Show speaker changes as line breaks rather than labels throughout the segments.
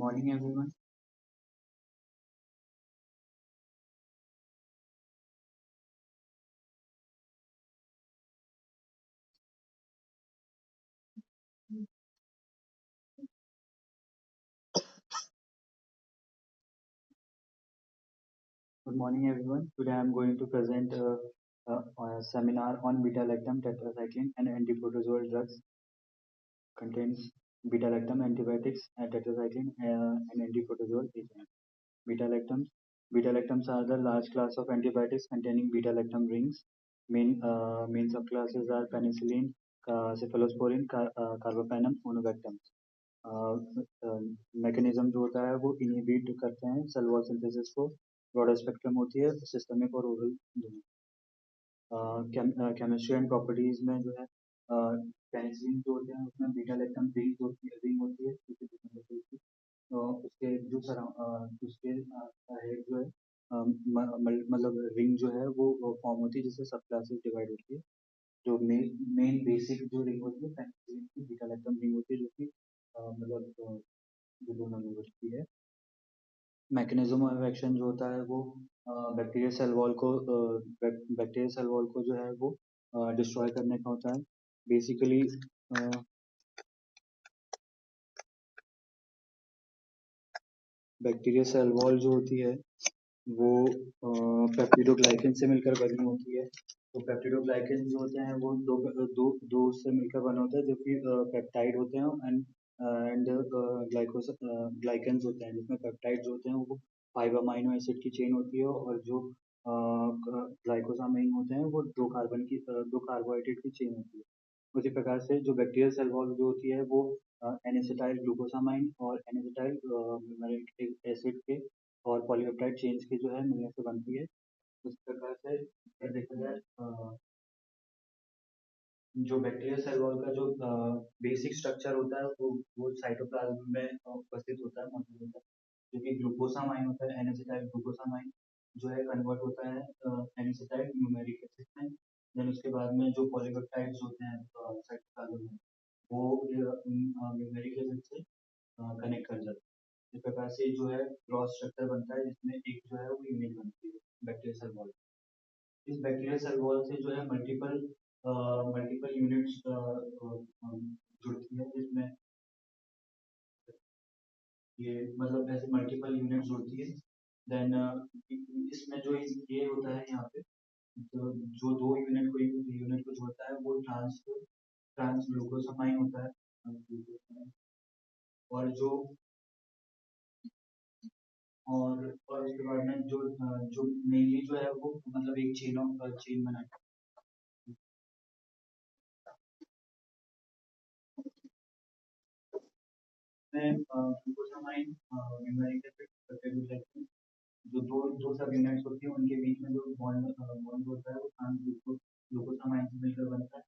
Morning, everyone. Good morning, everyone. Today I'm going to present a seminar on beta-lactam tetracycline and antiprotozoal drugs. Contains beta-lactam antibiotics and tetracycline and antiprotozoal agent. Beta-lactams. Beta-lactams are the large class of antibiotics containing beta-lactam rings. Main subclasses are penicillin, cephalosporin, carbapenem, monobactam. Mechanism जो होता है वो inhibit करते हैं cell wall synthesis को. Broader spectrum होती है systemic और ओरल दोनों. केमिस्ट्री एंड प्रॉपर्टीज में जो है पेनिसिलिन जो होते हैं उसमें बीटा लैक्टम रिंग होती है तो उसके जो उसके हेड जो है मतलब रिंग जो है वो फॉर्म होती है जिससे सब क्लासेस डिवाइड होती है. जो मेन बेसिक जो रिंग होती है पेनिसिलिन की बीटा लैक्टम रिंग होती है जो कि मतलब जो 2 नंबर की है. मैकेनिज्म ऑफ एक्शन जो होता है वो बैक्टीरियल सेल वॉल को जो है वो डिस्ट्रॉय करने का होता है. बेसिकली बैक्टीरियल सेल वॉल जो होती है वो पेप्टिडोग्लाइकन से मिलकर बनी होती है. तो पेप्टिडोग्लाइकन जो होते हैं वो दो से मिलकर बने होते हैं जो कि पेप्टाइड होते हैं एंड ग्लाइकन्स होते हैं जिसमें पेप्टाइड जो होते हैं वो 5 अमीनो एसिड की चेन होती है और जो ग्लाइकोसामाइन होते हैं वो दो कार्बोहाइड्रेट की चेन होती है. उसी प्रकार से जो बैक्टीरियल सेल वॉल जो होती है वो एनेसिटाइल ग्लूकोसामाइन और एनेसिटाइल न्यूमेरिक एसिड के और पॉलीपेप्टाइड चेन्स के जो है मिलने से बनती है. उस प्रकार से अगर देखा जाए जो बैक्टीरियल सेल वॉल का जो बेसिक स्ट्रक्चर होता है वो साइटोप्लाज्म में उपस्थित होता है मौजूद होता है जो कि ग्लूकोसामाइन होता है एनेसिटाइल ग्लूकोसामाइन जो है कन्वर्ट होता है एनेसिटाइल न्यूमेरिक एसिड में. देन उसके बाद में जो पॉलीपेप्टाइड्स होते हैं साइटोप्लाज्म में वो न्यूमेरिक एसिड से कनेक्ट कर जाते हैं. इस प्रकार से जो है क्रॉस स्ट्रक्चर बनता है जिसमें एक जो है वो यूनिट बनती है बैक्टीरियल सेल वॉल. इस बैक्टीरियल सेल वॉल से जो है मल्टीपल यूनिट्स जुड़ती है जिसमें ये मतलब ऐसे मल्टीपल यूनिट जुड़ती है. देन इसमें जो ये होता है यहाँ पे जो दो यूनिट को जोड़ता है वो ट्रांस ग्लूकोसामाइन होता है. और जो और उसके बाद में जो मेनली जो है वो मतलब एक चेन बनाता है. ग्लूकोसामाइन न्यूमेरिक एसिड जो दो सब यूनिट्स होती है उनके बीच में जो बॉन्ड होता है वो ट्रांस ग्लूकोसामाइन से मिलकर बनता है.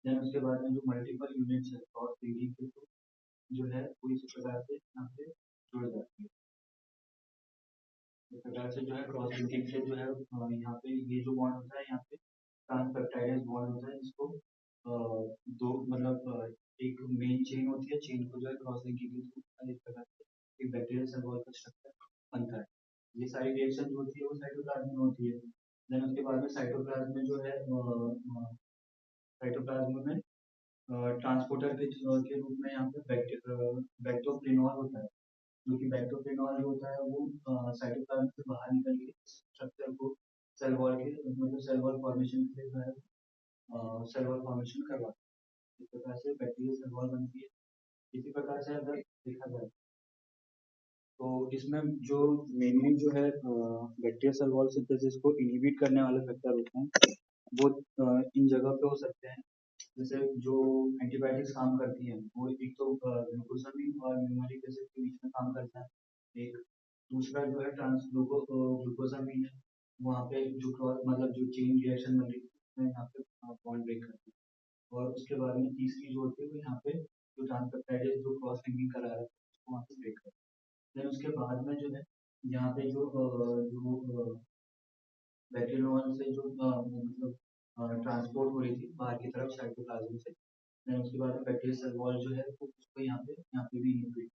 देन उसके बाद में जो मल्टीपल यूनिट्स है क्रॉस लिंकिंग के थ्रू जो है वो इसी प्रकार से यहाँ पे जुड़ जाती है. इस प्रकार से जो है क्रॉस लिंकिंग से जो है यहाँ पे ये जो बॉन्ड होता है यहाँ पे ट्रांसपेप्टाइडेज बॉन्ड होता है जिसको दो मतलब एक मेन चेन होती है चेन को जो है क्रॉस लिंकिंग के थ्रू इस प्रकार से एक बैक्टीरियल सेल वॉल का स्ट्रक्चर बनता है. ये सारी रिएक्शन जो होती है वो साइटोप्लाज्म में होती है. देन उसके बाद में साइटोप्लाज्म में जो है साइटोप्लाज्म में ट्रांसपोर्टर के रूप में यहाँ पे बैक्टोप्रेनॉल होता है जो कि बैक्टोप्रेनॉल जो होता है वो साइटोप्लाज्म से बाहर निकल के स्ट्रक्चर को सेल वॉल के मतलब सेल वॉल फॉर्मेशन के लिए जो है सेल वॉल फॉर्मेशन करवाता है. इस प्रकार से बैक्टीरियल सेल वॉल बनती है. इसी प्रकार से अगर देखा जाए तो इसमें जो मेनली जो है बैक्टीरियल सेल वॉल सिंथेसिस को इनहिबिट करने वाले फैक्टर होते हैं वो इन जगह पे हो सकते हैं. जैसे जो एंटीबायोटिक्स काम करती हैं वो एक तो ग्लूकोसामिन और न्यूमेरिक एसिड के बीच में काम करता है. एक दूसरा जो है ग्लूकोसामिन है वहाँ पे जो मतलब जो चेन रिएक्शन बन रही है उसमें यहाँ पे बॉन्ड ब्रेक करती है. और उसके बाद में तीसरी जो होती है वो यहाँ पे जो ट्रांसपेप्टाइड जो क्रॉस लिंकिंग करा रहा है उसको वहाँ पे ब्रेक करती है. देन उसके बाद में जो है यहाँ पे जो बैक्टीरियल से जो मतलब ट्रांसपोर्ट हो रही थी बाहर की तरफ साइटोप्लाज्म से. देन उसके बाद में बैक्टीरियल सेल वॉल जो है वो उसको यहाँ पे भी इनहिबिट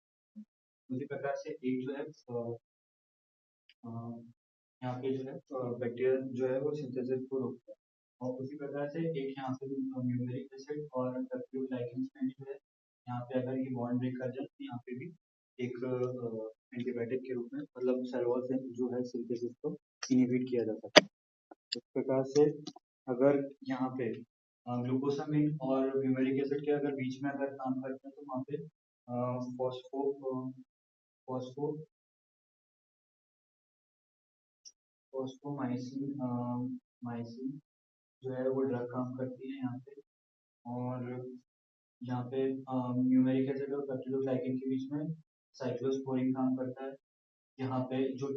उसी प्रकार से एक जो है अ, यहाँ पे जो है बैक्टीरिया जो है वो सिंथेसिस को रोकता है। और उसी प्रकार से एक यहाँ पे न्यूमेरिक एसिड और पेप्टिडोग्लाइकेन्स में जो है यहाँ पे अगर ये बॉन्ड ब्रेक कर जाए तो यहाँ पे भी एक एंटीबायोटिक के रूप में मतलब सेल वॉल से जो है सिंथेसिस को इनहिबिट किया जा सकता है। इस प्रकार से अगर यहाँ पे ग्लूकोसामिन और न्यूमेरिक एसिड के अगर बीच में अगर काम करते हैं तो वहाँ पे फॉस्फो फॉस्फो फॉस्फोमाइसिन माइसिन जो है वो ड्रग काम करती है यहाँ पे। और यहाँ पे न्यूमेरिक एसिड और पेप्टिडोग्लाइकेन के बीच में साइक्लोस्पोरिन काम करता है। यहाँ पे जो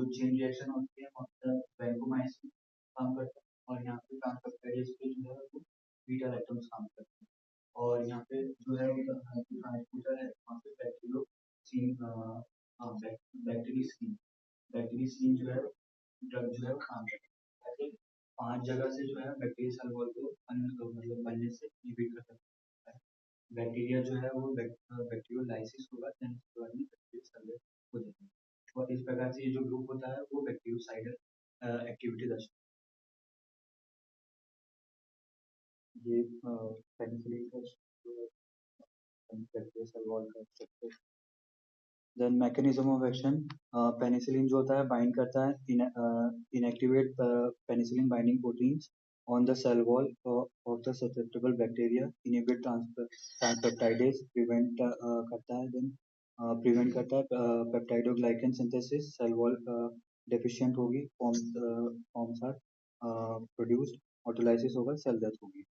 चेन रिएक्शन होती है वहाँ पे वैंकोमाइसिन काम करता है। और यहाँ पे ट्रांसपेप्टाइडेज पे जो है वो बीटा लैक्टम्स काम करते हैं। और यहाँ पे जो है ट्रांसपोर्टर है वहाँ पे बैक्टीरियसीन बैक्टीरियसीन जो है ड्रग जो है वो काम करता है। ऐसे 5 जगह से जो है बैक्टीरिया सेल वॉल को मतलब बनने से इनहिबिट कर सकता है। बैक्टीरिया जो है वो बैक्टीरियोलाइसिस होगा, देन उसके बाद में बैक्टीरिया सेल हो जाता है। और इस प्रकार से ये जो ग्रुप होता है वो बैक्टीरियोसाइडल एक्टिविटी दर्शाता है। ये पेनिसिलिन का जो बैक्टीरिया सेल वॉल का structure. Then mechanism of action, penicillin जो होता है बाइंड करता है inactivate penicillin binding proteins on the cell wall of the susceptible bacteria, inhibit transpeptidase करता है, देन प्रिवेंट करता है peptidoglycan synthesis, cell wall deficient होगी, फॉर्म्स आर प्रोड्यूस्ड, ऑटोलाइसिस होगा, सेल डेथ होगी।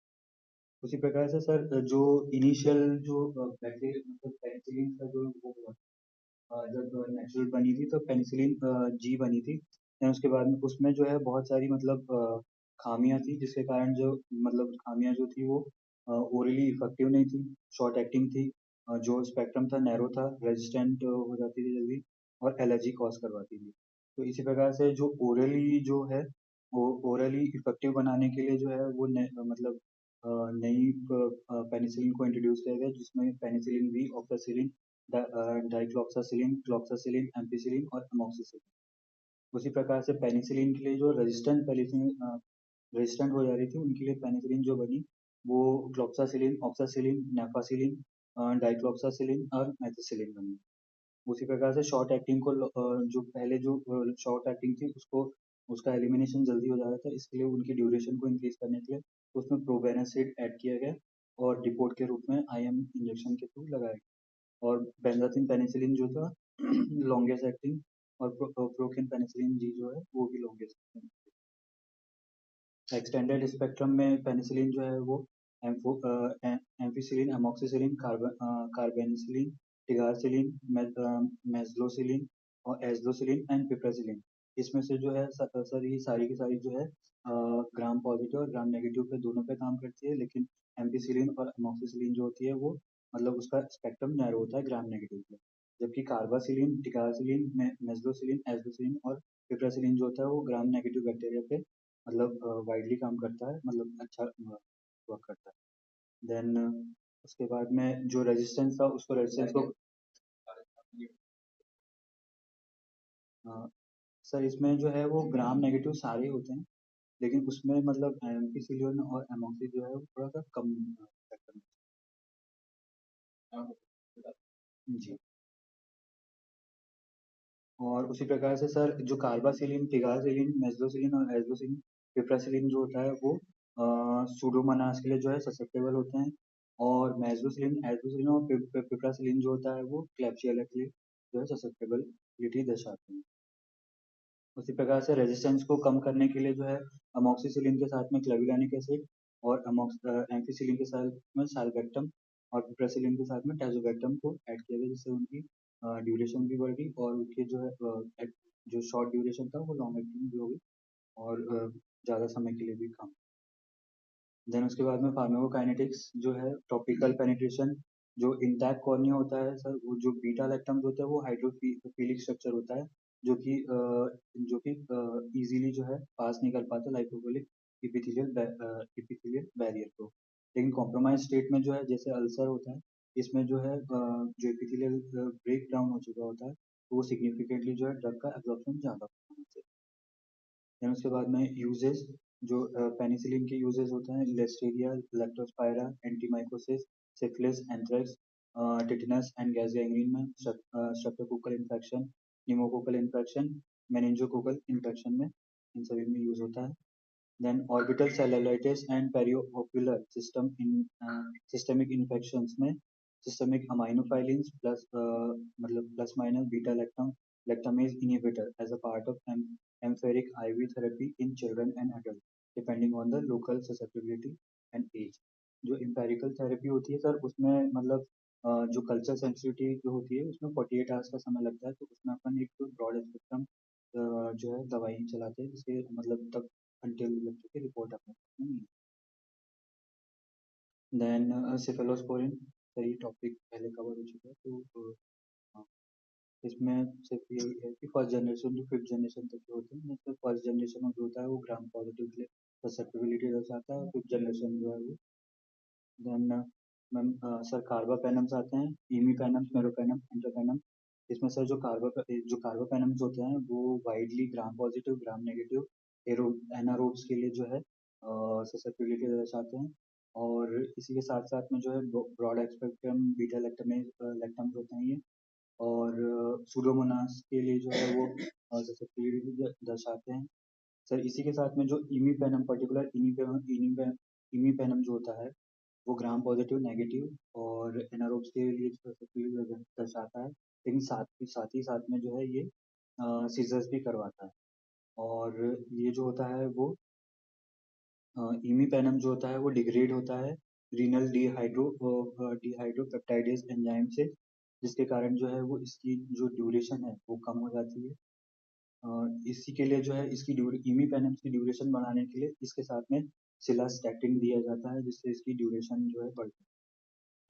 उसी प्रकार से सर जो इनिशियल जो बैक्टीरिया मतलब पेनिसिलिन का जो वो हुआ जब नेचुरल बनी थी तो पेनिसिलिन जी बनी थी। देन उसके बाद में उसमें जो है बहुत सारी मतलब खामियां थी जिसके कारण जो मतलब खामियां जो थी वो ओरली इफेक्टिव नहीं थी, शॉर्ट एक्टिंग थी, जो स्पेक्ट्रम था नैरो था, रेजिस्टेंट हो जाती थी जल्दी और एलर्जी कॉज करवाती थी। तो इसी प्रकार से जो ओरली जो है वो ओरली इफेक्टिव बनाने के लिए जो है वो मतलब नई पेनिसिलिन को इंट्रोड्यूस किया गया जिसमें penicillin B, oxacillin, dicloxacillin, cloxacillin, ampicillin और अमोक्सिसिलिन। उसी प्रकार से पेनिसिलिन के लिए जो रेजिस्टेंट हो जा रही थी उनके लिए पेनिसिलिन जो बनी वो क्लोक्सासिलिन, ऑक्सासिलिन, नेफासिलिन, डाइक्लोक्सासिलिन और मेथिसिलिन बनी। उसी प्रकार से शॉर्ट एक्टिंग को जो पहले जो शॉर्ट एक्टिंग थी उसको उसका एलिमिनेशन जल्दी हो जा रहा था, इसके लिए उनकी ड्यूरेशन को इंक्रीज करने के लिए उसमें प्रोबेनासिड ऐड किया गया और डिपोट के रूप में आईएम इंजेक्शन के थ्रू लगाया गया। और बेंजाथिन पेनिसिलिन जो था लॉन्गेस्ट एक्टिंग और प्रोकिन पेनिसिलिन जी जो है वो भी लॉन्गेस्ट एक्टिंग। एक्सटेंडेड स्पेक्ट्रम में पेनिसिलिन जो है वो एम्फिसिलिन, अमोक्सिसिलिन, कार्बेनिसिलिन, टिगारसिलिन, मेजलोसिलिन और एजलोसिलिन एंड पिप्रासिलिन, इसमें से जो है सर ये सारी की सारी जो है ग्राम पॉजिटिव और ग्राम नेगेटिव पे दोनों पे काम करती है, लेकिन एम्पिसिलिन और अमोक्सिसिलिन जो होती है वो मतलब उसका स्पेक्ट्रम नैरो होता है ग्राम नेगेटिव पे, जबकि कार्बासिलिन, टिकासिलिन, मेजलोसिलिन, एजलोसिलिन और पिप्रासिलिन जो होता है वो ग्राम नेगेटिव बैक्टीरिया पे मतलब वाइडली काम करता है, मतलब अच्छा वर्क करता है। देन उसके बाद में जो रेजिस्टेंस था उसको रेजिस्टेंस को सर इसमें जो है वो ग्राम नेगेटिव सारे होते हैं, लेकिन उसमें मतलब एम्पिसिलिन और एमोक्सी जो है वो थोड़ा सा कम factor में। जी। और उसी प्रकार से सर जो कार्बासिलिन, टिगासिलिन, मेजलोसिलिन और एजलोसिलिन, पिप्रासिलिन जो होता है वो सूडोमोनास के लिए जो है ससेप्टेबल होते हैं। और मेजलोसिलिन, एजलोसिलिन और पिप्रासिलिन जो होता है वो क्लैब्सियला के लिए जो है ससेप्टेबिलिटी दर्शाते हैं। उसी प्रकार से रेजिस्टेंस को कम करने के लिए जो है अमोक्सिसिलिन के साथ में क्लेविलानिक एसिड और एम्फिसिलिन के साथ में साल्बेक्टम और पिप्रासिलिन के साथ में टाइजोबेक्टम को ऐड किया गया, जिससे उनकी ड्यूरेशन भी बढ़ गई और उनकी जो है जो शॉर्ट ड्यूरेशन था वो लॉन्ग एक्टिंग भी हो गई और ज़्यादा समय के लिए भी काम। देन उसके बाद में फार्माकोकाइनेटिक्स जो है टॉपिकल पेनिट्रेशन, जो इंटैक्ट कॉर्निया होता है सर वो जो बीटा लैक्टम होता है वो हाइड्रोफिलिक स्ट्रक्चर होता है जो कि इजीली जो है पास नहीं कर पाता लाइपोफिलिक इपिथेलियल बैरियर को, लेकिन कॉम्प्रोमाइज स्टेट में जो है जैसे अल्सर होता है इसमें जो है जो एपिथेलियल ब्रेक डाउन हो चुका होता है, तो वो सिग्निफिकेंटली जो है ड्रग का एब्जॉर्प्शन ज़्यादा होता है। देन उसके बाद में यूजेस, जो पेनिसिलिन के यूजेस होते हैं, listeria, leptospira, actinomycosis, syphilis, anthrax, tetanus and gas gangrene में, streptococcal infection, pneumococcal infection, meningococcal infection में, इन सभी में यूज होता है। Then orbital cellulitis and periocular systemic infections में systemic aminophylines plus मतलब plus minus beta lactamase inhibitor as a part of empiric IV therapy in children and adults depending on the local susceptibility and age। जो empirical therapy होती है sir, उसमें मतलब जो culture sensitivity जो होती है उसमें 48 आवर्स का समय लगता है, तो उसमें अपन एक ब्रॉड स्पेक्ट्रम जो है दवाई चलाते हैं, जिसके मतलब तब until की रिपोर्ट अपने देन सेफेलोस्पोरिन, सही टॉपिक पहले कवर हो चुका है, तो हाँ, इसमें सिर्फ ये है कि first generation to fifth generation तक के होते हैं, मतलब फर्स्ट जनरेशन में जो होता है वो ग्राम पॉजिटिव के लिए ससेप्टिबिलिटी दर्शाता है, फिफ्थ जनरेशन जो है वो देन मैम सर कार्बापेनम्स आते हैं, इमीपेनम्स, मेरोपेनम, एंटरपेनम। इसमें सर जो कार्बापेनम्स होते हैं वो widely gram positive, gram negative anaerobes के लिए जो है ससेप्टिबिलिटी दर्शाते हैं। और इसी के साथ साथ में जो है ब्रॉड एक्सपेक्ट्रम बीटा लैक्टम्स होते हैं ये, और सूडोमोनास के लिए जो है वो ससेप्टिबिलिटी दर्शाते हैं। सर इसी के साथ में जो इमीपेनम पर्टिकुलर इमीपेनम जो होता है वो ग्राम पॉजिटिव, नेगेटिव और एनारोब्स के लिए जो दर्शाता है, लेकिन साथ में जो है ये सीजर्स भी करवाता है। और ये जो होता है वो इमीपेनम जो होता है वो डिग्रेड होता है रीनल डिहाइड्रोपेप्टाइडेज एंजाइम से, जिसके कारण जो है वो इसकी जो ड्यूरेशन है वो कम हो जाती है। इसी के लिए जो है इमीपेनम की ड्यूरेशन बढ़ाने के लिए इसके साथ में सिलास्टैटिन दिया जाता है, जिससे इसकी ड्यूरेशन जो है बढ़ती है।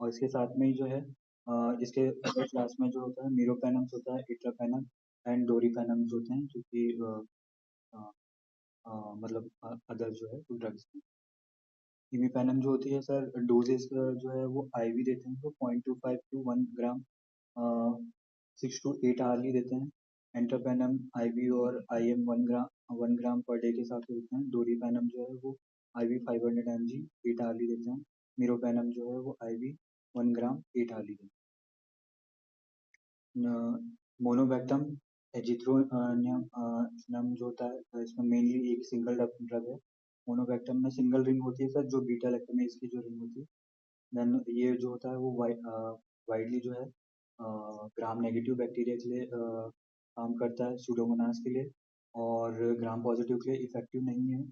और इसके साथ में ही जो है इसके अदर क्लास में जो होता है मीरोपेनम्स होता है, इट्रापेनम एंड डोरीपेनम्स होते हैं, जो कि अ, मतलब अदर जो है ड्रग्स हैं। इमीपेनम जो होती है सर, डोजेस जो है वो आईवी देते हैं, तो 0.25 टू 1 ग्राम 6 to 8 आवर्ली देते हैं। एंटरपेनम आईवी और आईएम 1 ग्राम पर डे के हिसाब से देते हैं। डोरीपेनम जो है वो आईवी 500 mg 8 आवर्ली देते हैं। मीरोपेनम जो है वो आईवी 1 ग्राम 8 आवर्ली देते हैं। मोनोबैक्टम एजिथ्रोनियम जो होता है, इसमें मेनली एक सिंगल ड्रग है। मोनोबैक्टम में सिंगल रिंग होती है सर, जो बीटा लैक्टमेज की जो रिंग होती है। देन ये जो होता है वो वाइडली जो है ग्राम नेगेटिव बैक्टीरिया के लिए काम करता है, सूडोमोनास के लिए, और ग्राम पॉजिटिव के लिए इफेक्टिव नहीं है,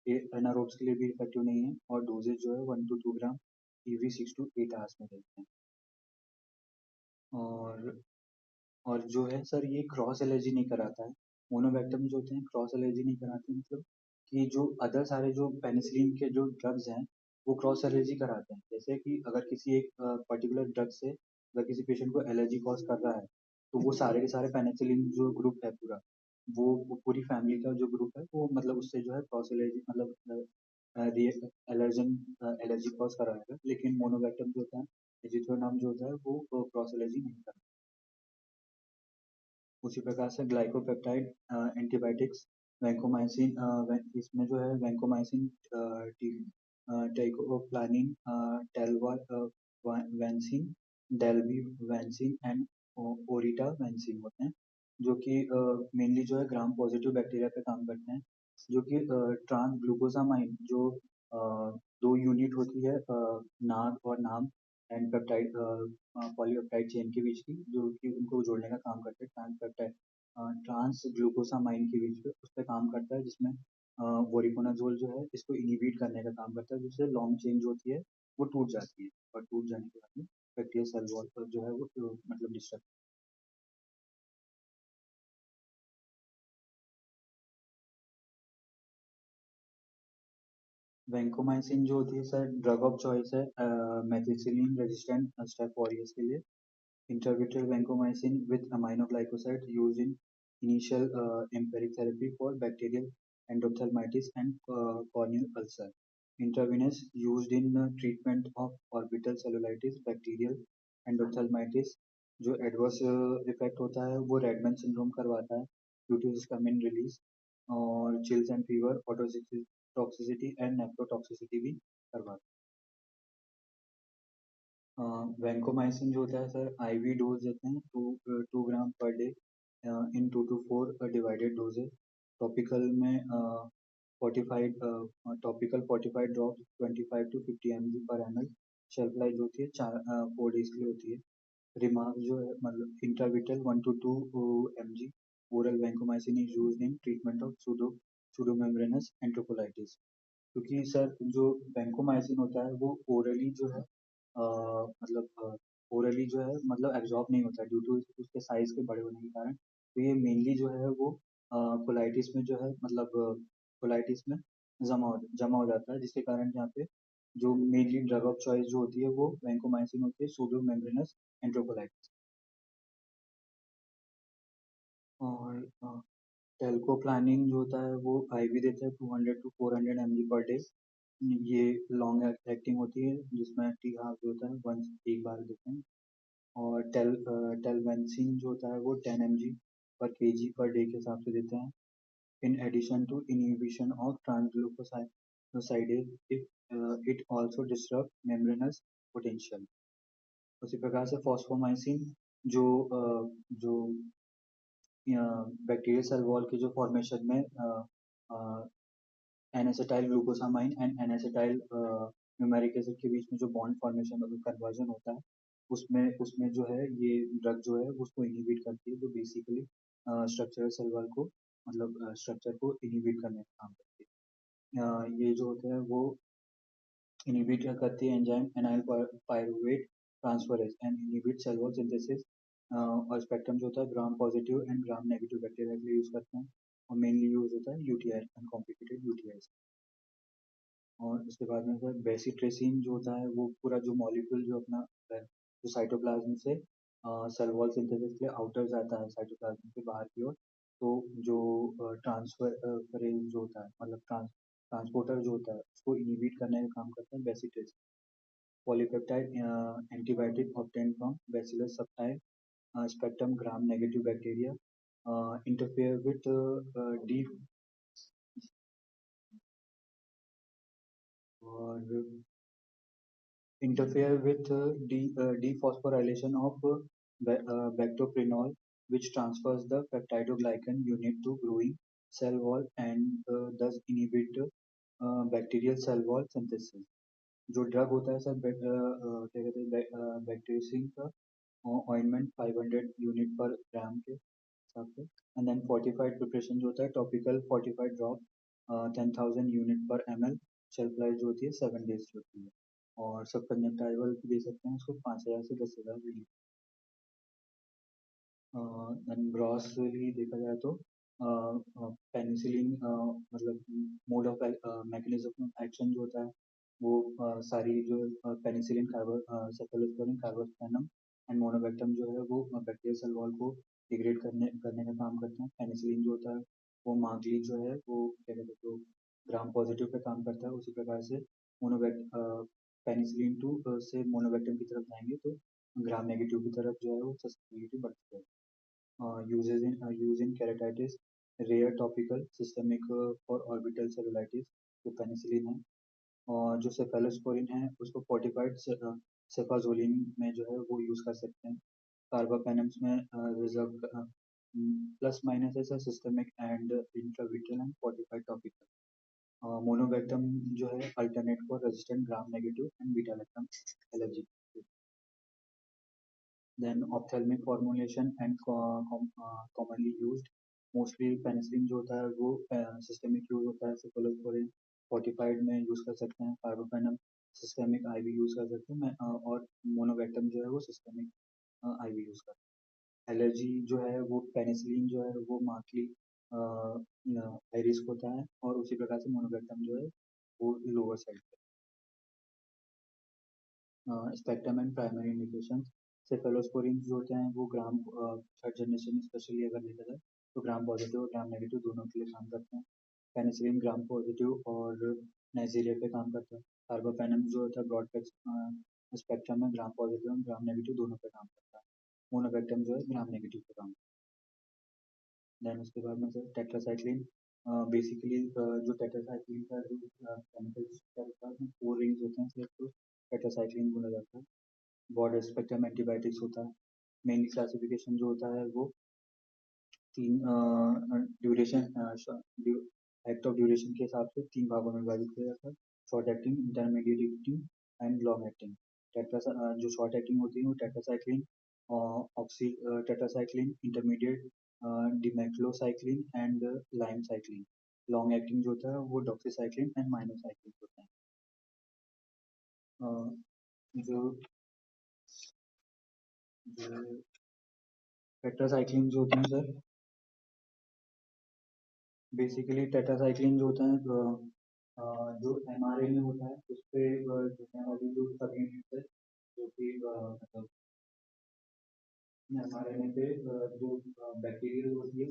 ये एनारोब्स के लिए भी इफेक्टिव नहीं है, और डोजेज जो है 1 to 2 gram EV 6 to 8 hours में देते हैं। और जो है सर ये क्रॉस एलर्जी नहीं कराता है। मोनोबैक्टम जो होते हैं क्रॉस एलर्जी नहीं कराते, मतलब कि जो अदर सारे जो पेनिसिलिन के जो ड्रग्स हैं वो क्रॉस एलर्जी कराते हैं। जैसे कि अगर किसी एक पर्टिकुलर ड्रग से अगर किसी पेशेंट को एलर्जी कॉज कर रहा है, तो वो सारे के सारे पेनिसिलिन जो ग्रुप है पूरा, वो पूरी फैमिली का जो ग्रुप है वो मतलब उससे जो है क्रॉस एलर्जी मतलब एलर्जन एलर्जी कॉज कराएगा। लेकिन मोनोबैक्टम जो होता है, एजिथ्रोनाम जो होता है वो क्रॉस एलर्जी नहीं करता। उसी प्रकार से ग्लाइकोपेप्टाइड एंटीबायोटिक्स, वैंकोमाइसिन, इसमें जो है वैंकोमाइसिन, टेकोप्लानिन, वैंसिन, डेल्बी एंड ओरिटा वैंसिन होते हैं, जो कि मेनली जो है ग्राम पॉजिटिव बैक्टीरिया पे काम करते हैं। जो कि ट्रांस ग्लूकोसामाइन जो दो यूनिट होती है नाग और नाम एंड पेप्टाइड पॉलीपेप्टाइड चेन के बीच की, जो कि उनको जोड़ने का काम करते हैं, ट्रांस ग्लूकोसामाइन के बीच पे उस पर काम करता है, जिसमें वोरिकोनाजोल जो है इसको इनिबिट करने का काम करता है, जिससे लॉन्ग चेन जो होती है वो टूट जाती है, और टूट जाने के बाद में बैक्टीरिया सेल वॉल पर जो है वो मतलब डिस्टर्ब। वैंकोमाइसिन जो होती है सर ड्रग ऑफ चॉइस है मेथिसिलिन रेजिस्टेंट स्टेफ ऑरियस के लिए। Intravitreal vancomycin with aminoglycoside used in initial empiric therapy for bacterial endophthalmitis and corneal ulcer. Intravenous used in treatment of orbital cellulitis, bacterial एंडोथेल्माइटिस जो adverse effect होता है वो Redmayne syndrome करवाता है due to histamine release, और chills and fever, toxicity and nephrotoxicity भी करवाता है। वैंकोमाइसिन जो होता है सर आईवी डोज देते हैं 2 gram per day in 2 to 4 divided doses. Topical में 45 drop 25 to 50 mg per ml। Shelf life होती है 4 days के लिए होती है। रिमार्क जो है मतलब intravitreal 1 to 2 mg oral vancomycin is used in treatment of pseudomembranous enterocolitis. क्योंकि सर जो वैंकोमाइसिन होता है वो ओरली जो है मतलब ओरली जो है मतलब एब्जॉर्ब नहीं होता है ड्यू टू उसके साइज के बड़े होने के कारण। तो ये मेनली जो है वो कोलाइटिस में जो है मतलब कोलाइटिस में जमा हो जाता है, जिसके कारण यहाँ पे जो मेनली ड्रग ऑफ चॉइस जो होती है वो वैंकोमाइसिन होती है सूडो मेम्ब्रेनस एंट्रोकोलाइटिस। और टेल्को प्लानिंग जो होता है वो आईवी देता है 200 to 400 mg पर डे। ये लॉन्ग एक्टिंग होती है जिसमें टी हाफ जो होता है वंस एक बार देते हैं। और टेलवेंसिन जो होता है वो 10 mg पर केजी पर डे के हिसाब से देते हैं। In addition to inhibition of transglucosidase it also disturb membranous potential. उसी प्रकार से फॉस्फोमाइसिन जो जो बैक्टीरियल सेल वॉल के जो फॉर्मेशन में N acetyl glucosamine and N acetyl muramic acid के बीच में जो बॉन्ड फॉर्मेशन और कन्वर्जन होता है उसमें उसमें जो है ये ड्रग जो है उसको इनहिबिट करती है, जो बेसिकली स्ट्रक्चरल सेल वॉल को मतलब स्ट्रक्चर को इनहिबिट करने का काम करती है। ये जो होता है वो इनहिबिट करती है enzyme enol pyruvate transferase and inhibit cell wall synthesis. और स्पेक्ट्रम जो होता है gram positive and gram negative bacteria के लिए यूज करते हैं, और मेनली यूज होता है यूटीआई अनकॉम्प्लिकेटेड यूटीआई। और उसके बाद में सर बेसिट्रेसिन जो होता है वो पूरा जो मॉलिक्यूल जो अपना है, जो साइटोप्लाज्म से सेल वॉल सिंथेसिस के लिए आउटर जाता है साइटोप्लाज्म के बाहर की ओर। तो जो ट्रांसफर जो होता है मतलब ट्रांसपोर्टर जो होता है उसको इनिबिट करने का काम करता है bacitracin. Polypeptide antibiotic obtain from bacillus subtype spectrum gram negative bacteria interfere with D और interfere with dephosphorylation of bactoprenol, which transfers the peptidoglycan unit to growing cell wall and thus inhibit bacterial cell wall synthesis। जो drug होता है sir क्या कहते हैं बैक्टीरियसिन का ointment 500 unit पर ग्राम के हिसाब से। एंड देन फोर्टिफाइड प्रिपरेशन जो होता है टॉपिकल 45 ड्रॉप 10,000 यूनिट पर ml। शेल्फ लाइफ जो होती है 7 days की होती है। और सब कंजक्टाइवल भी दे सकते हैं उसको 5,000 से 10,000 मिली। ग्रॉसली देखा जाए तो पेनिसिलिन मतलब mode of mechanism of action जो होता है वो सारी जो पेनिसिलिन सेफलोस्पोरिन कार्बोस्पेनम एंड मोनोबैक्टम जो है वो बैक्टीरियल सेल वॉल को डिग्रेड करने करने का काम करते हैं। पेनिसिलिन जो होता है वो मार्गली जो है वो क्या कहते हैं तो ग्राम पॉजिटिव पे काम करता है। उसी प्रकार से मोनोबैक्ट पेनिसिलिन टू से मोनोबैक्टम की तरफ जाएंगे तो ग्राम नेगेटिव की तरफ जो है वो सस्टेबिलिटी बढ़ती है। use in keratitis, rare topical systemic for orbital cellulitis जो पेनिसिलिन है। और जो सेफेलोस्पोरिन है उसको फोर्टिफाइड सेफाजोलिन में जो है वो यूज कर सकते हैं। कार्बापेनम्स में रिजर्व प्लस माइनस है systemic and intravitreal and fortified topical. Monobactam जो है alternate for resistant gram negative and beta lactam allergy. Then ophthalmic formulation and commonly used mostly penicillin जो होता है वो सिस्टेमिक यूज होता है। सेफलोस्पोरिन फोर्टिफाइड में यूज कर सकते हैं। कार्बोपेनम सिस्टेमिक आईवी यूज कर सकते हैं और मोनोवेक्टम जो है वो सिस्टेमिक आईवी यूज करते हैं। एलर्जी जो है वो पेनिसिलिन जो है वो मार्कली हाई रिस्क होता है और उसी प्रकार से मोनोवेक्टम जो है वो लोअर साइड पे। Spectrum and primary indication cephalosporin जो होते हैं वो ग्राम थर्ड जनरेशन स्पेशली अगर देखा जाए तो ग्राम पॉजिटिव और ग्राम नेगेटिव दोनों के लिए काम करते हैं। पेनिसिलिन ग्राम पॉजिटिव और नाइजीरिया पे काम करता है। कार्बापेनम जो होता है ब्रॉड स्पेक्ट्रम में ग्राम पॉजिटिव और ग्राम नेगेटिव दोनों पे काम करता है। मोनोवेक्टम जो है ग्राम नेगेटिव पे काम। देन उसके बाद में सर टेट्रासाइक्लिन, बेसिकली जो टेट्रासाइक्लिन का जो केमिकल स्ट्रक्चर होता है उसमें 4 रिंग्स होते हैं, सिर्फ तो टेट्रासाइक्लिन बोला जाता है। ब्रॉड स्पेक्ट्रम एंटीबायोटिक्स होता है। मेनली क्लासिफिकेशन जो होता है वो 3 ड्यूरेशन एक्ट ऑफ ड्यूरेशन के हिसाब से 3 भागों में विभाजित किया जाता है। Short acting, intermediate acting and long acting. जो शॉर्ट एक्टिंग होती है वो tetracycline, oxytetracycline, intermediate demeclocycline and lymecycline. Long acting जो होता है वो डॉक्सीसाइक्लिन एंड माइनोसाइक्लिन होता है। जो जो टेट्रासाइक्लिन जो होते हैं सर, बेसिकली टेट्रासाइक्लिन जो होता है जो एमआरएनए होता है उस पे जुड़ने वाली जो सब यूनिट्स है जो कि मतलब एमआरएनए पे जो बैक्टीरियल होती है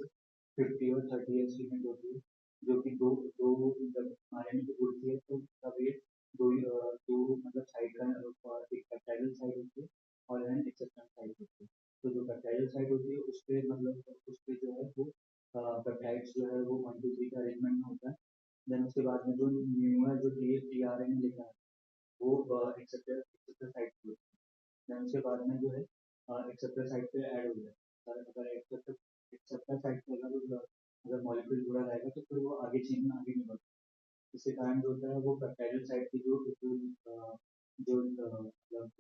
50 और 30 यूनिट होती है, जो कि दो दो जब एमआरएनए पे जुड़ती है तो उसका वेट दो मतलब साइड का एक पेप्टाइडल साइड होती है और एक एक्सेप्टर साइड होती है। तो जो पेप्टाइडल साइड होती है उस पे मतलब उस पे जो है वो पेप्टाइड्स जो है वो 1 2 3 का अरेंजमेंट में होता है। देन उसके बाद में जो न्यू है जो टीआरएनए लिखा है वो एक्सेप्टर एक्सेप्टर साइड पे होता है। देन उसके बाद में जो है एक्सेप्टर साइड पे ऐड हो जाता है। अगर एक्सेप्टर एक्सेप्टर साइड पे अगर मॉलिक्यूल जुड़ा रहेगा तो फिर वो आगे चेन में आगे नहीं बढ़ता। इसके कारण जो होता है वो पेप्टाइडल साइड की जो जो जो मतलब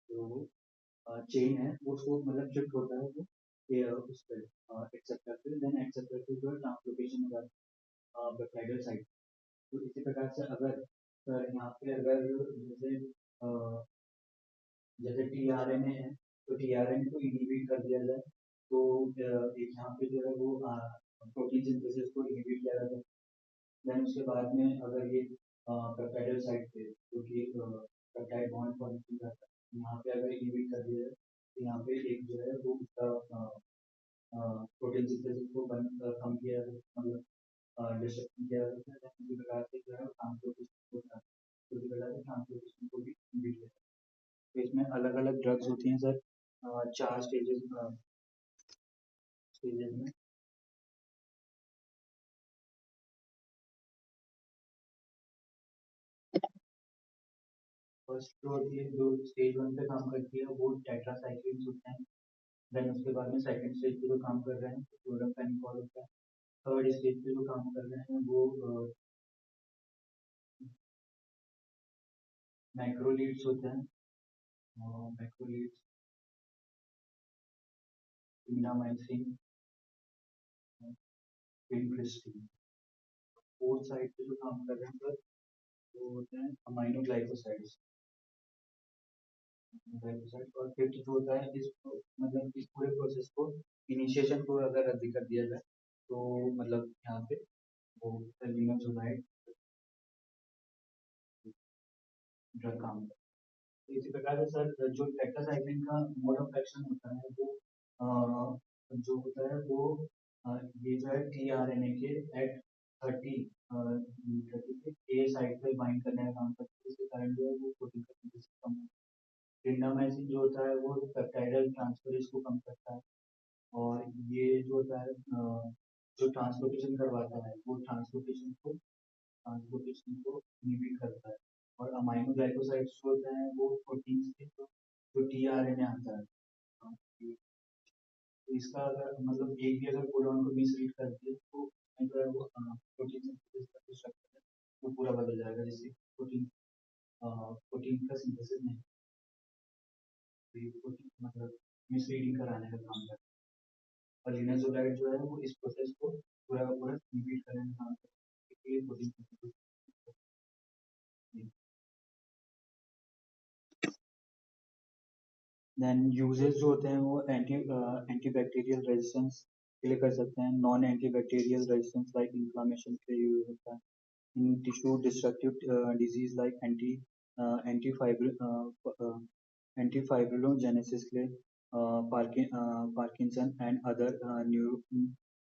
जो चेन है वो उसको मतलब शिफ्ट होता है वो ये उस पे एक्सेप्टर पे। देन एक्सेप्टर से जो है ट्रांसलोकेशन हो जाता है पेप्टाइडल साइड। तो इसी प्रकार से अगर यहाँ पे अगर जैसे अ, जैसे टीआरएनए है तो टीआरएनए को इनहिबिट कर दिया जाए तो एक यहाँ पे जो है वो प्रोटीन सिंथेसिस को इनहिबिट किया जाता है। देन उसके बाद में अगर ये पेप्टाइडल साइड पे जो कि पेप्टाइड बॉन्ड फॉर्मेशन करता है यहाँ पे अगर इनहिबिट कर दिया जाए तो यहाँ पे एक जो है वो उसका प्रोटीन सिंथेसिस को कम किया जाता है, मतलब डिस्ट्रक्शन किया जाता है। देन इसी प्रकार से जो है ट्रांसलोकेशन होता है, तो इसी प्रकार से ट्रांसलोकेशन को भी इनहिबिट किया जाता है। तो इसमें अलग अलग ड्रग्स होती हैं सर 4 स्टेजेस में। फर्स्ट जो होती है जो स्टेज 1 पे काम करती है वो टेट्रासाइक्लिन्स होते हैं। देन उसके बाद में सेकंड स्टेज पे जो काम कर रहे हैं क्लोरामफेनिकोल होता है। थर्ड स्टेज पे जो काम कर रहे हैं वो मैक्रोलीड्स होते हैं। मैक्रोलीड्स, इमिडामाइसिन, विनक्रिस्टिन। फोर्थ साइड पे जो काम कर रहे हैं सर वो होते हैं अमाइनो ग्लाइकोसाइड्स। ग्लाइकोसाइड और फिफ्थ जो होता है इस मतलब इस पूरे प्रोसेस को इनिशिएशन को अगर रद्द कर दिया जाए तो मतलब यहाँ पे वो लिनोजोलाइड ड्रग काम करता है। तो इसी प्रकार से सर जो टेट्रासाइक्लिन का मोड ऑफ एक्शन होता है वो जो होता है वो ये जो है टीआरएनए के एट 30 के ए साइड पे बाइंड करने का काम करता है, जिसके कारण जो है वो प्रोटीन का सिंथेसिस कम होता है। क्लिंडामाइसिन जो होता है वो पेप्टाइडल ट्रांसफरेज को कम करता है और ये जो होता है जो ट्रांसलोकेशन करवाता है वो ट्रांसलोकेशन को इनहिबिट करता है। और अमाइनो ग्लाइकोसाइड्स जो होते हैं वो प्रोटीन के जो टीआरएनए आता है तो इसका अगर मतलब एक भी अगर कोडॉन को मिसरीड कर दिए तो उसमें जो है वो प्रोटीन सिंथेसिस का जो स्ट्रक्चर है वो पूरा बदल जाएगा, जिससे प्रोटीन का सिंथेसिस नहीं, तो ये प्रोटीन मतलब मिसरीडिंग कराने का काम करता है। और लिनाजोलाइड जो है वो इस प्रोसेस को पूरा का पूरा इनहिबिट करने का काम करता है, इसलिए प्रोटीन सिंथेसिस। देन यूजेस जो होते हैं वो एंटीबैक्टीरियल रेजिस्टेंस के लिए कर सकते हैं। Non antibacterial resistance like inflammation के लिए यूज होता है। In tissue destructive disease like anti antifibrillogenesis के लिए Parkinson and other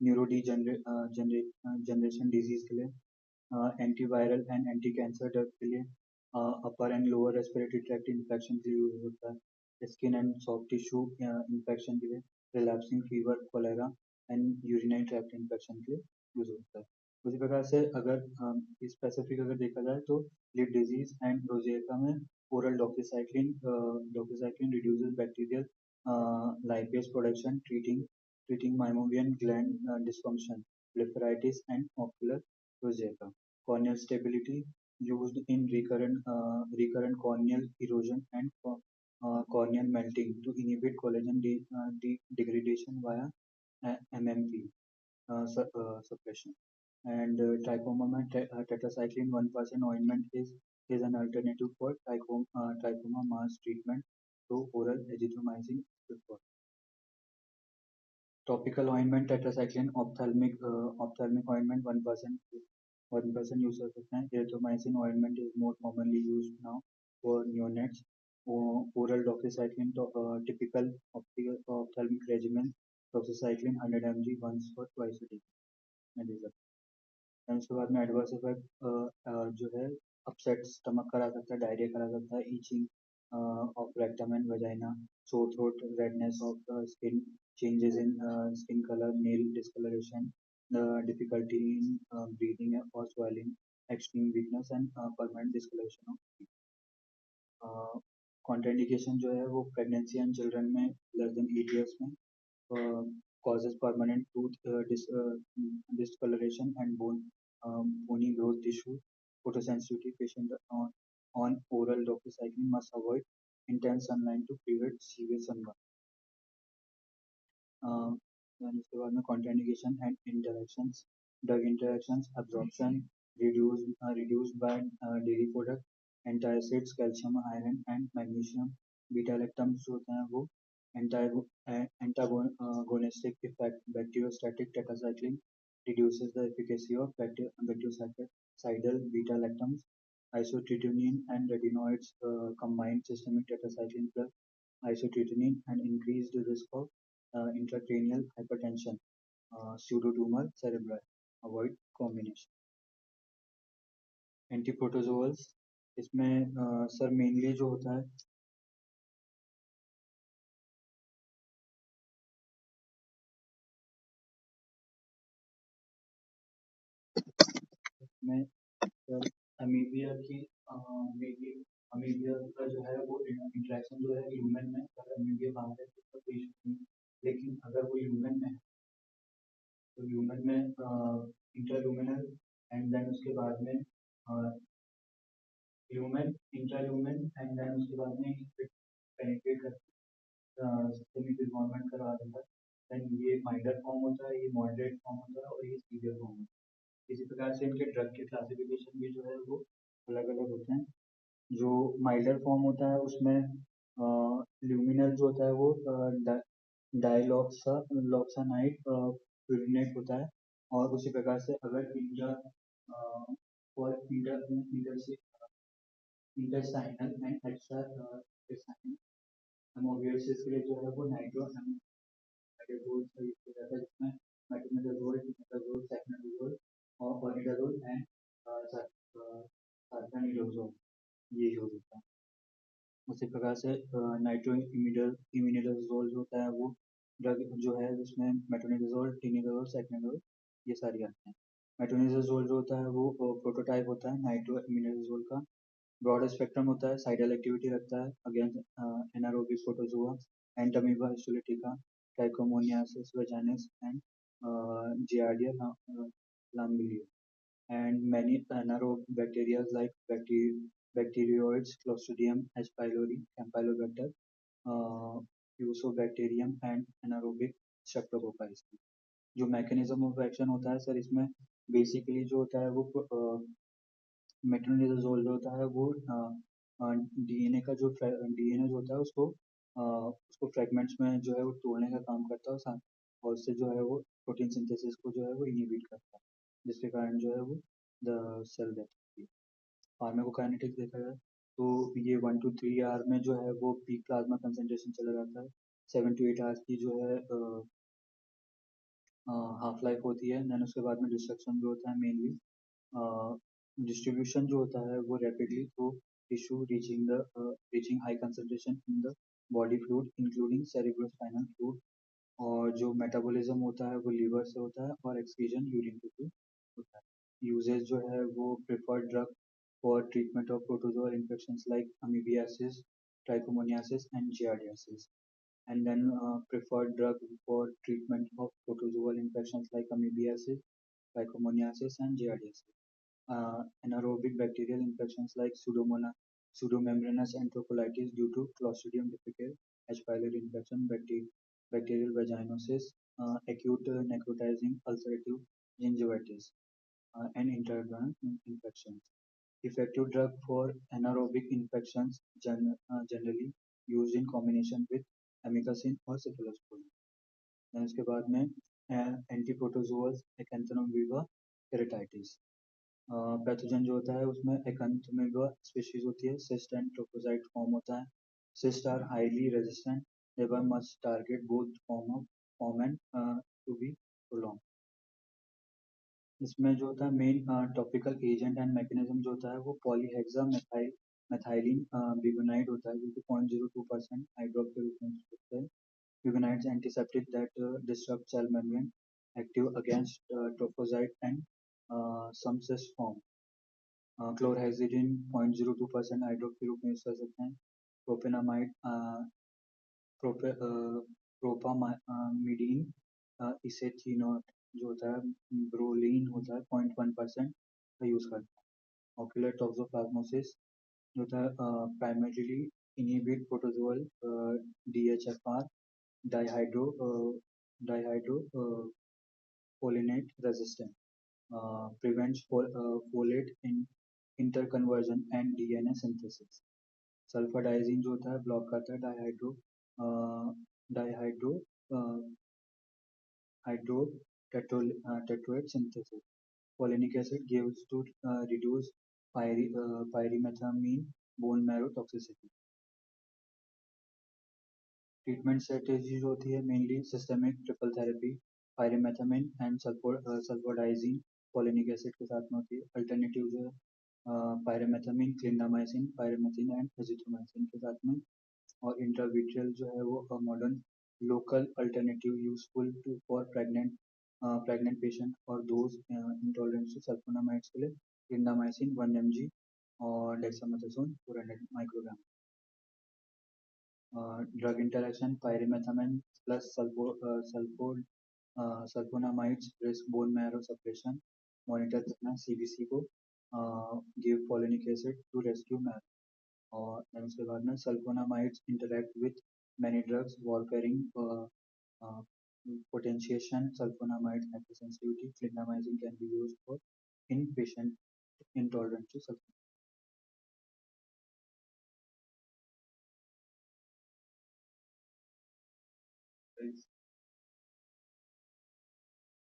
neurodegeneration disease के लिए antiviral and anti cancer drug के लिए upper and lower respiratory tract infection के लिए यूज होता है, skin and soft tissue infection के लिए, relapsing fever, cholera and urinary tract infection के लिए यूज होता है। उसी प्रकार से अगर स्पेसिफिक अगर देखा जाए तो लिप डिजीज एंड रोजेटा में oral doxycycline reduces bacterial lipase production, treating mammalian gland dysfunction, blepharitis and ocular rosacea. Corneal stability used in recurrent corneal erosion and corneal melting to inhibit collagen degradation via MMP suppression. And trichoma tetracycline 1% ointment is an alternative for trichoma mass treatment to oral azithromycin. Topical ointment tetracycline ophthalmic ointment 1% use कर सकते हैं. Erythromycin ointment is more commonly used now for neonates. Oral doxycycline typical ophthalmic regimen. Doxycycline 100 mg once or twice a day. उसके बाद में adverse effect जो है upset stomach करा सकता है, डायरिया करा सकता है, itching of rectum and vagina, sore throat, redness of skin, changes in skin color, nail discoloration, difficulty in breathing or swallowing, extreme weakness and permanent discoloration of teeth. Contraindication जो है वो pregnancy and children में less than 8 years में causes permanent tooth discoloration and bony growth tissue. Photosensitivity patient on oral doxycycline must avoid intense sunlight to prevent severe sunburn. Then उसके बाद में contraindication and interactions, drug interactions, absorption reduced by dairy product, antacids, calcium, iron and magnesium, beta lactams जो होते हैं वो antagonistic effect, bacteriostatic tetracycline reduces the efficacy of bactericidal beta lactams, isotretinoin and retinoids combined systemic tetracycline plus isotretinoin and increase the risk of intracranial hypertension, pseudotumor cerebri. Avoid combination. Antiprotozoals इसमें sir mainly जो होता है में sir amoebae की amoebae का जो है वो इंटरेक्शन जो है ह्यूमन में, अगर अमीबिया बाहर है तो कोई इशू नहीं, लेकिन अगर वो ह्यूमन में है तो ह्यूमन में इंटरल्यूमिनल एंड देन उसके बाद में ह्यूमन इंटरह्यूमन एंड देन उसके बाद में पेनिट्रेट कर सिस्टमिक इन्वॉल्वमेंट करवा देता है. देन ये माइल्डर फॉर्म होता है, ये मॉडरेट फॉर्म होता है और ये सीवियर फॉर्म होता है. इसी प्रकार से इनके ड्रग के क्लासिफिकेशन भी जो है वो अलग अलग होते हैं. जो माइल्डर फॉर्म होता है उसमें ल्यूमिनल जो होता है वो डाइलॉक्सानाइड प्यूरिनेट होता है. और उसी प्रकार से अगर इंटरसाइनल एंड एक्स्ट्रा हेमोबियोसिस के लिए जो है वो नाइट्रोजोल का यूज किया जाता है, जिसमें मेट्रोनिडाजोल, टिनाजाजोल, सैक्नोडाजोल और ओनिडाजोल एंड साल्फेनिडाजोल ये यूज होता है. उसी प्रकार से नाइट्रो इमिडाजोल जो होता है वो ड्रग जो है जिसमें मेट्रोनिडाजोल, टिनाजाजोल, सैक्नोडाजोल ये सारी आते हैं. मेट्रोनिडाजोल जो होता है वो प्रोटोटाइप होता है नाइट्रो इमिडाजोल का. ब्रॉड स्पेक्ट्रम होता है, साइडल एक्टिविटी रखता है against anaerobic protozoa and amoeba histolytica, trichomoniasis vaginalis and giardia lamblia. And many anaerobic bacteria like bacteroides, Clostridium, H. pylori, Campylobacter, Fusobacterium and anaerobic Streptococcus. जो mechanism of action होता है sir इसमें basically जो होता है वो मेट्रोनिडाजोल जो होता है वो डीएनए का जो डीएनए जो होता है उसको फ्रेगमेंट्स में जो है वो तोड़ने का काम करता है और उससे जो है वो प्रोटीन सिंथेसिस को जो है वो इनहिबिट करता है, जिसके कारण जो है वो द सेल डेथ होती है. फार्माकोकाइनेटिक्स देखा जाए तो ये 1 to 3 hour में जो है वो पीक प्लाज्मा कंसंट्रेशन चला जाता है. 7 to 8 hours की जो है हाफ लाइफ होती है. देन उसके बाद में डिस्ट्रक्शन जो होता है मेनली डिस्ट्रीब्यूशन जो होता है वो rapidly through tissue reaching high concentration in the body fluid including cerebrospinal fluid. और जो मेटाबॉलिज्म होता है वो लीवर से होता है और एक्सक्रीजन यूरिन के थ्रू होता है. यूजेज जो है वो preferred drug for treatment of protozoal infections like amoebiasis, trichomoniasis and giardiasis. And then preferred drug for treatment of protozoal infections like amoebiasis, trichomoniasis, and giardiasis. Anaerobic bacterial infections like pseudomembranous enterocolitis due to Clostridium difficile, H. pylori infection, bacterial vaginosis, acute necrotizing ulcerative gingivitis, and intradermal infections. Effective drug for anaerobic infections generally used in combination with amikacin और cephalosporin. Then उसके बाद में एंटीप्रोटोजोअल्स एक्यांथोनम Viva केरेटाइटिस. Pathogen जो होता है उसमें एक्यांथोमीबा species होती है. सिस्ट एंड ट्रोफोजाइट फॉर्म होता है. Cyst are highly resistant, thereby must target both form and to be prolonged. इसमें जो होता है main topical agent and mechanism जो होता है वो पॉलीहेक्सा मेथाइलिन बिगोनाइड होता है जो कि 0.02% हाइड्रोप के रूप में यूज होता है. Bugonides antiseptic that disrupt cell membrane, active against trophozoite and some cyst form. Chlorhexidine 0.02% हाइड्रोप के रूप में यूज कर सकते हैं. प्रोपेनामाइड प्रोपामिडीन इसेथिनोट जो होता है ब्रोलीन होता है 0.1% का यूज करते हैं. Ocular toxoplasmosis जो होता है primarily inhibit protozoal DHFR dihydro folinate resistant, prevents folate in interconversion and DNA synthesis. सल्फाडाइजिन जो होता है ब्लॉक करता है डाइहाइड्रो हाइड्रो टेट्रोएट synthesis. Folinic acid gives to reduce pyrimethamine bone marrow toxicity. Treatment strategies होती है mainly systemic triple therapy, pyrimethamine and sulfadiazine folinic acid के साथ में होती है. अल्टरनेटिव जो है pyrimethamine, clindamycin, pyrimethamine and azithromycin के साथ में. और इंट्राविट्रियल जो है वो modern local alternative useful to for pregnant patient और दोज इंटॉलरेंट टू सल्फोनामाइड्स के लिए क्लिंडामाइसिन 1 mg और dexamethasone 400 microgram. Drug interaction pyrimethamine plus sulfonamides risk bone marrow suppression. Monitor करना CBC को. Give folinic acid to rescue marrow. और then उसके बाद में sulfonamides interact with many drugs warfarin potentiation sulfonamide hypersensitivity. Clindamycin can be used for in patient intolerant to sulfonamide.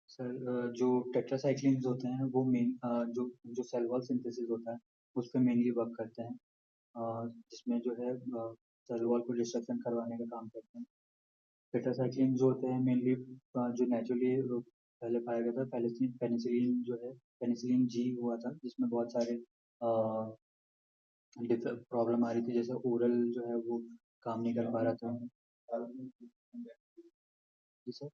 Sir जो tetracyclines होते हैं वो मेन जो सेल वॉल सिंथेसिस होता है उस पर मेनली वर्क करते हैं, जिसमें जो है सेल वॉल को डिस्ट्रक्शन करवाने का काम करते हैं. टेट्रासाइक्लिन जो होते हैं मेनली जो नेचुरली पहले पाया गया था पेनिसिलिन जो है पेनिसिलिन जी हुआ था जिसमें बहुत सारे प्रॉब्लम आ रही थी, जैसे ओरल जो है वो काम नहीं कर पा रहा था. जी सर.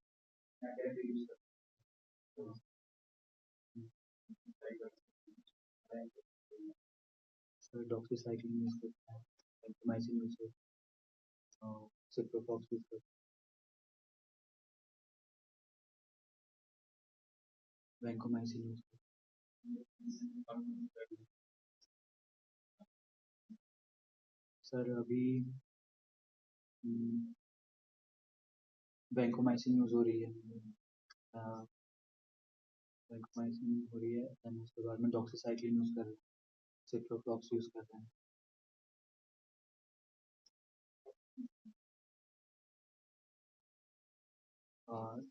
सर डॉक्सीसाइक्लिन यूज करते हैं, एंथोमाइसिन यूज करते हैं, सिप्रोफॉक्स यूज करते हैं, वैंकोमाइसिन यूज करते हैं. सर अभी वैंकोमाइसिन यूज हो रही है, वैंकोमाइसिन हो रही है. देन उसके बाद में डॉक्सीसाइक्लिन यूज कर रहे हैं, सिप्रोफ्लॉक्स यूज कर रहे हैं.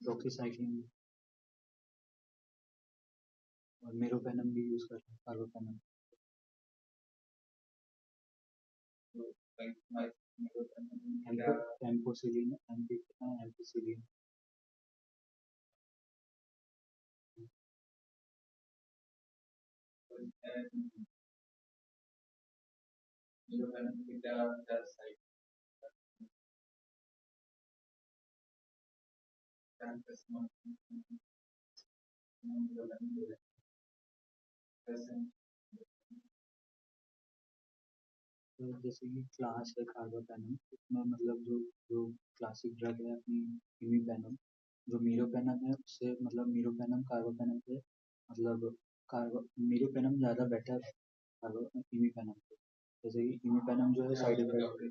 डॉक्सीसाइक्लिन और मेरोपेनम भी यूज कर रहे हैं, कार्बोपेनम. एम्पोसिलिन एम्पिसिलिन. तो जैसे कि क्लास है कार्बापेनम, इसमें मतलब जो जो क्लासिक ड्रग है अपनी इमिपेनम, जो मीरोपेनम है उससे मतलब मीरोपेनम कार्बापेनम से मतलब कार्बो मीरोपेनम ज़्यादा बेटर है कार्बो इमिपेनम से। जैसे कि इमिपेनम जो है side effect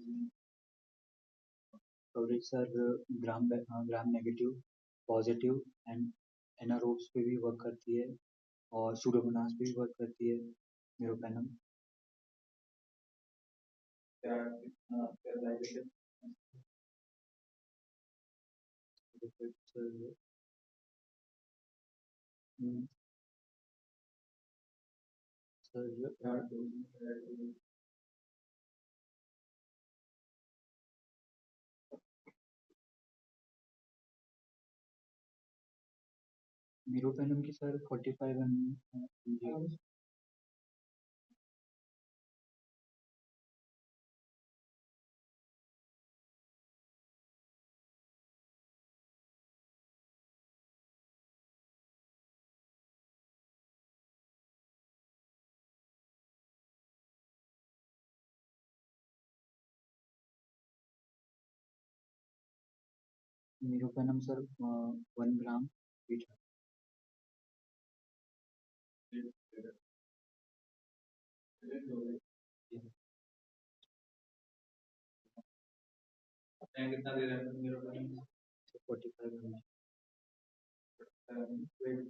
coverage sir gram negative, positive and anaerobes पे भी वर्क करती है और सूडोमोनास पे भी वर्क करती है मीरोपेनम। सर सर मीरोपेनम की sir 45 mg। Meropenem sir 1 gram litre. कितना दे रहे हैं meropenem? 45 mg। Weight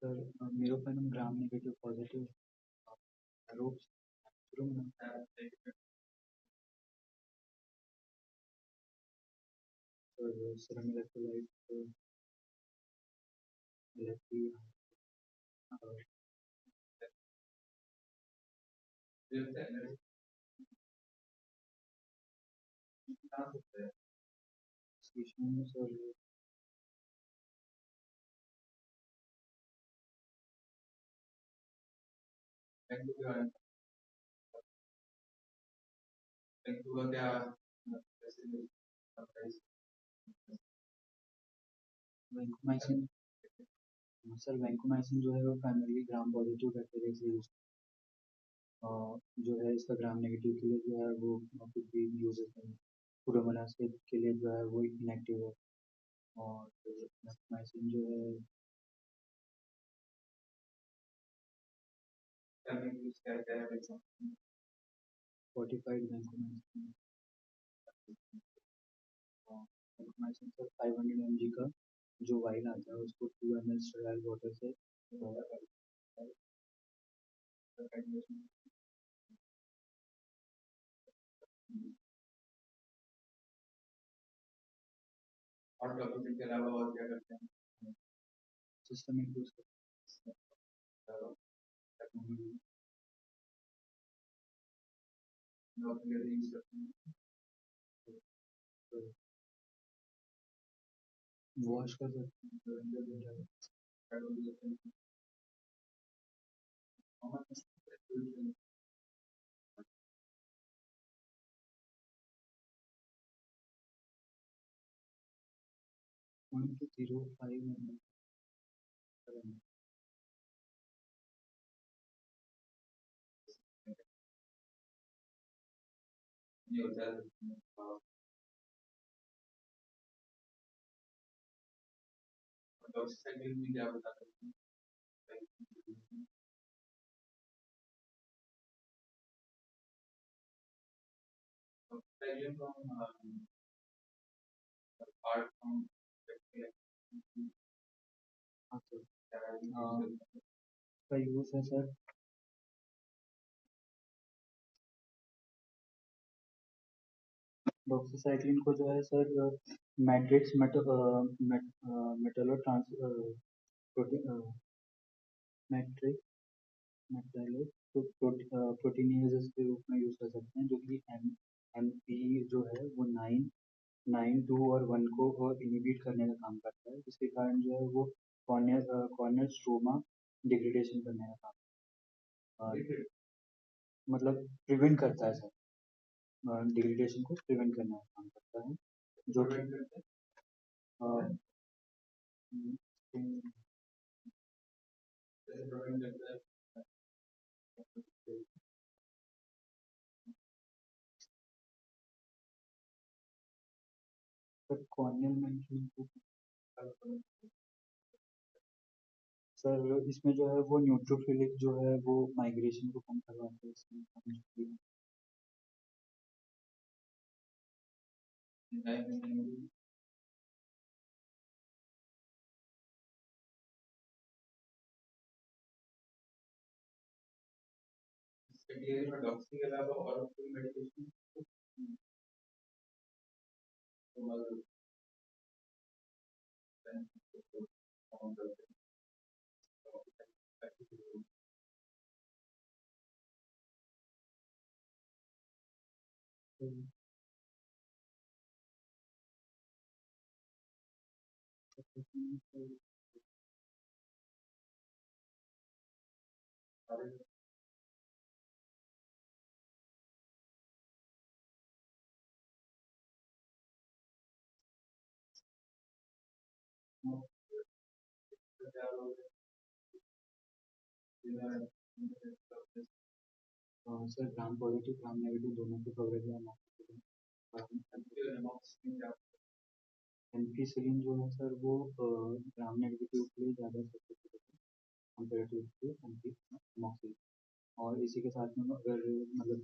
sir meropenem gram negative positive रूप sir serum electrolyte LFT sir vancomycin sir vancomycin जो है वो प्राइमरली ग्राम पॉजिटिव बैक्टीरिया से यूज जो है इसका ग्राम नेगेटिव के लिए जो है वो कुछ भी यूज होता है। सुडोमोनास के लिए जो है वो इनएक्टिव है और वैंकोमाइसिन जो है 45 वैंकोमाइसिन। वैंकोमाइसिन सर 500 mg का जो वाइल आता है उसको 2 ml स्टेराइल वाटर से और टॉपिक के अलावा और क्या करते हैं? सिस्टमिक यूज करते हैं, वॉश कर सकते हैं। 0.05 ml। ये होता है डॉक्यूसाइक्लिन में क्या बता सकते हैं? डॉक्यूसाइक्लिन को हम apart from का यूज है सर डॉक्सीसाइक्लिन को जो है sir matrix metallo trans matrix metalloproteinases के रूप में यूज कर सकते हैं जो कि एम पी जो है वो 9 2 और 1 को इनहिबिट करने का काम करता है जिसके कारण जो है वो कॉर्नियल स्ट्रोमा डिग्रेडेशन करने का काम, मतलब प्रिवेंट करता है सर, डिग्रेडेशन को प्रिवेंट करने का काम करता है, जो कि कॉर्नियल मेंटेनेंस सर, इसमें जो है वो न्यूट्रोफिलिक जो है वो माइग्रेशन को कम करवाते हैं इसमें। डॉक्टर के अलावा और कोई medication sir gram positive gram negative दोनों की कवरेज है। एम्पीसिलिन जो है सर वो ग्राम नेगेटिव के लिए ज़्यादा सस्टेनेबल है कंपेरेटिव टू एमोक्सिलिन। और इसी के साथ में अगर मतलब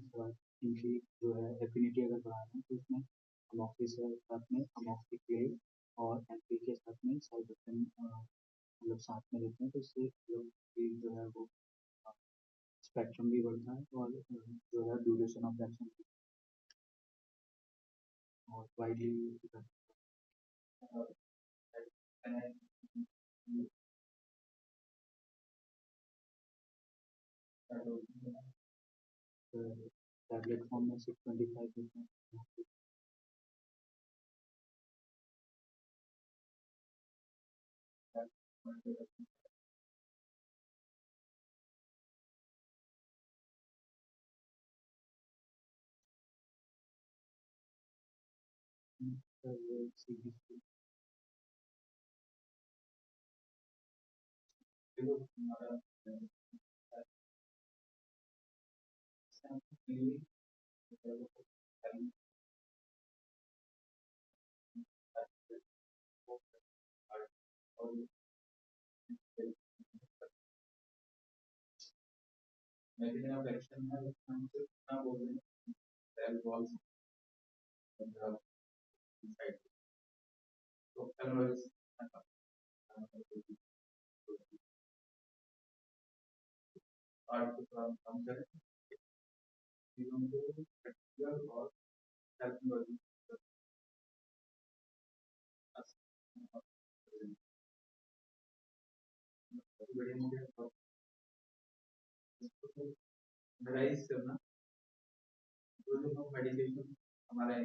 इनकी जो है एफिनिटी अगर बढ़ाना है तो इसमें अमोक्सी के साथ में अमोक्सिक्लेव और एमपी के साथ में साइटोकिन मतलब साथ में लेते हैं तो इससे जो है वो स्पेक्ट्रम भी बढ़ता है और जो है ड्यूरेशन ऑफ एक्शन और वाइडली टैबलेट फॉर्म में 625%। मेडिकेशन हमारा है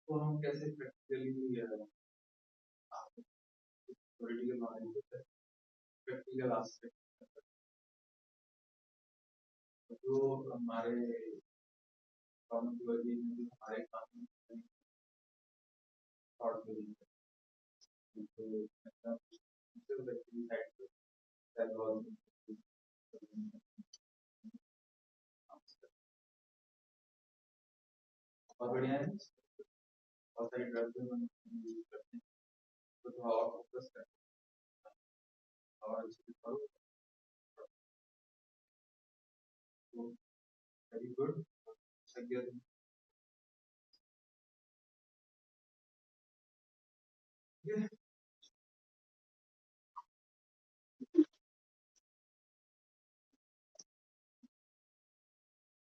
तो हम कैसे practically political knowledge practical aspect जो हमारे काउंटी हमारे काम और बढ़िया है बहुत सारी ड्रग्स हम यूज करते हैं तो थोड़ा और फोकस करें और इसके करो तो वेरी गुड।